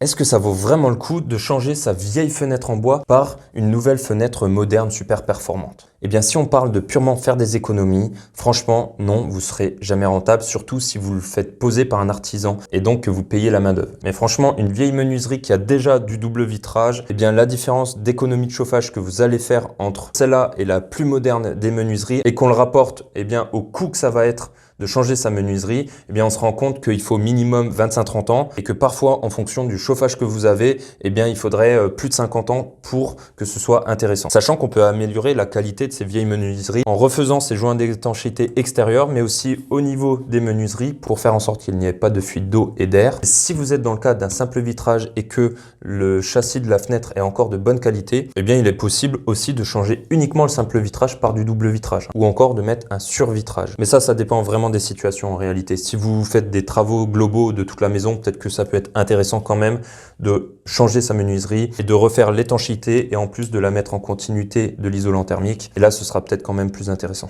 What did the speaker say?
Est-ce que ça vaut vraiment le coup de changer sa vieille fenêtre en bois par une nouvelle fenêtre moderne super performante? Eh bien, si on parle de purement faire des économies, franchement, non, vous serez jamais rentable, surtout si vous le faites poser par un artisan et donc que vous payez la main-d'œuvre. Mais franchement, une vieille menuiserie qui a déjà du double vitrage, eh bien, la différence d'économie de chauffage que vous allez faire entre celle-là et la plus moderne des menuiseries et qu'on le rapporte, eh bien, au coût que ça va être de changer sa menuiserie, eh bien, on se rend compte qu'il faut minimum 25-30 ans et que parfois, en fonction du chauffage que vous avez, eh bien, il faudrait plus de 50 ans pour que ce soit intéressant. Sachant qu'on peut améliorer la qualité de ces vieilles menuiseries en refaisant ces joints d'étanchéité extérieurs, mais aussi au niveau des menuiseries pour faire en sorte qu'il n'y ait pas de fuite d'eau et d'air. Si vous êtes dans le cadre d'un simple vitrage et que le châssis de la fenêtre est encore de bonne qualité, eh bien, il est possible aussi de changer uniquement le simple vitrage par du double vitrage ou encore de mettre un survitrage. Mais ça dépend vraiment des situations en réalité. Si vous faites des travaux globaux de toute la maison, peut-être que ça peut être intéressant quand même de changer sa menuiserie et de refaire l'étanchéité et en plus de la mettre en continuité de l'isolant thermique. Et là, ce sera peut-être quand même plus intéressant.